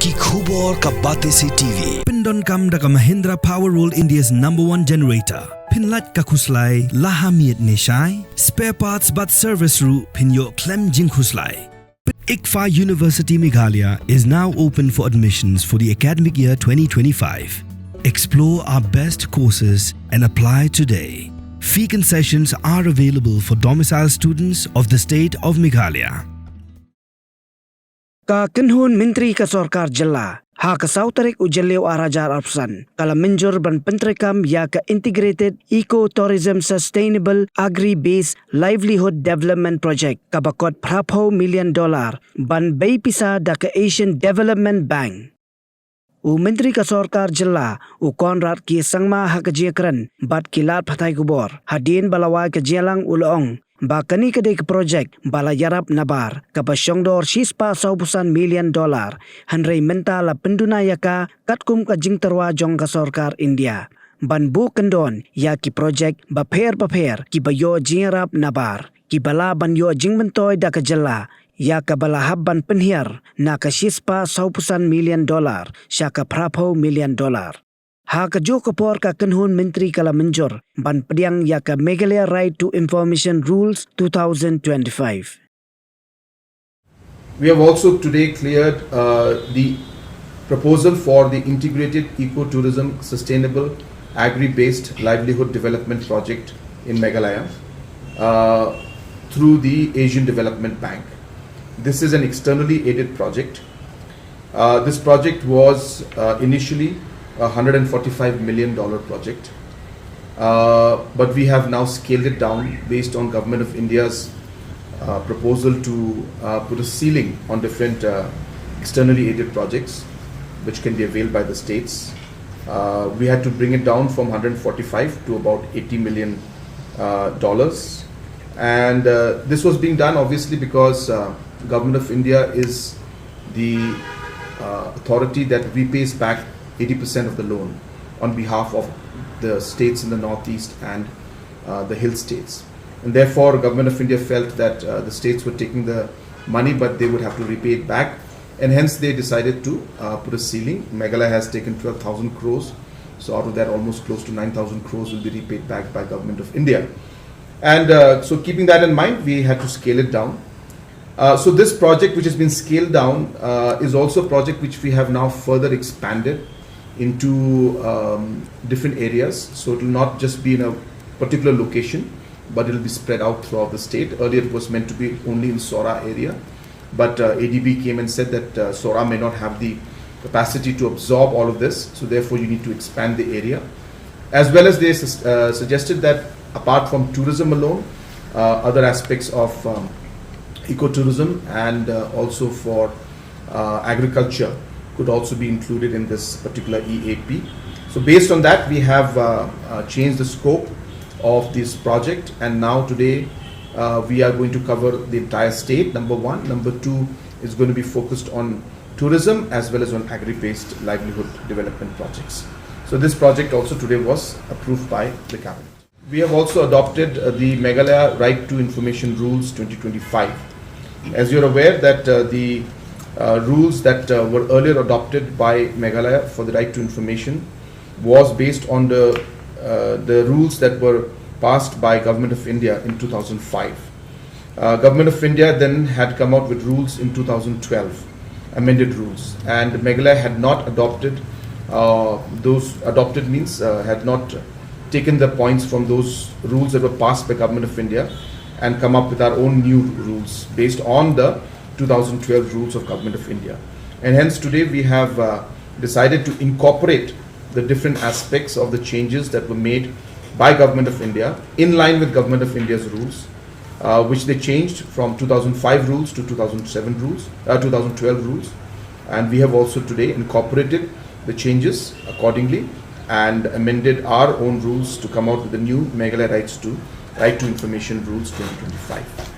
Ki khubor ka bate si TV. Pyntreikam da ka Mahindra Power Roll India's #1 generator. Pinlat ka khuslai lahamiet nishai. Spare parts but service ru pinyo klem jing khuslai. ICFA University Meghalaya is now open for admissions for the academic year 2025. Explore our best courses and apply today. Fee concessions are available for domicile students of the state of Meghalaya. Ka kinhun Menteri ka Sorkar Jilla, ha ka sautarik ujaleo arajar arpsan, kala menjur ban Pyntreikam ya ka Integrated Eco-Tourism Sustainable Agri-Based Livelihood Development Project, ka bakot $1 million ban bay pisa da ka Asian Development Bank. U Menteri ka Sorkar Jilla, u Konrad ki sangma ha ka jiakran, bat kilat patay kubor, hadin balaway ka jialang uloong, ba kani kadai ke projek bala yarap nabar kapasyong dor sispa $100 million hanrei menta la pendunaya ka katkum ka jing terwa jong ka Sorkar India ban bu kendon ya ki projek ba pher ki bayo jingrap nabar ki bala ban yo jing mentoy da ka jela ya ka bala habban penhiar na ka sispa $100 million sya ka $1 million. Ha ka jo kapor ka kanhun Menteri kala menjur ban pediang ya ka Meghalaya Right to Information Rules 2025. We have also today cleared the proposal for the Integrated Eco-Tourism Sustainable Agri-Based Livelihood Development Project in Meghalaya through the Asian Development Bank. This is an externally aided project. This project was initially a $145 million project, but we have now scaled it down based on Government of India's proposal to put a ceiling on different externally aided projects which can be availed by the states. We had to bring it down from 145 to about $80 million, and this was being done obviously because Government of India is the authority that repays back 80% of the loan on behalf of the states in the northeast and the hill states. And therefore, Government of India felt that the states were taking the money but they would have to repay it back, and hence they decided to put a ceiling. Meghalaya has taken 12,000 crores, so out of that almost close to 9,000 crores will be repaid back by Government of India. And so keeping that in mind, we had to scale it down. So this project which has been scaled down is also a project which we have now further expanded into different areas. So it will not just be in a particular location, but it will be spread out throughout the state. Earlier it was meant to be only in Sora area, but ADB came and said that Sora may not have the capacity to absorb all of this, so therefore you need to expand the area. As well as they suggested that apart from tourism alone, other aspects of ecotourism and also for agriculture could also be included in this particular EAP. So based on that, we have changed the scope of this project, and now today we are going to cover the entire state, number one. Number two is going to be focused on tourism as well as on agri-based livelihood development projects. So this project also today was approved by the cabinet. We have also adopted the Meghalaya Right to Information Rules 2025. As you're aware that the rules that were earlier adopted by Meghalaya for the right to information was based on the rules that were passed by Government of India in 2005. Government of India then had come out with rules in 2012, amended rules, and Meghalaya had not adopted those. Adopted means had not taken the points from those rules that were passed by Government of India and come up with our own new rules based on the 2012 rules of Government of India. And hence today we have decided to incorporate the different aspects of the changes that were made by Government of India in line with Government of India's rules, which they changed from 2005 rules to 2007 rules, 2012 rules. And we have also today incorporated the changes accordingly and amended our own rules to come out with the new Meghalaya Right to Information Rules 2025.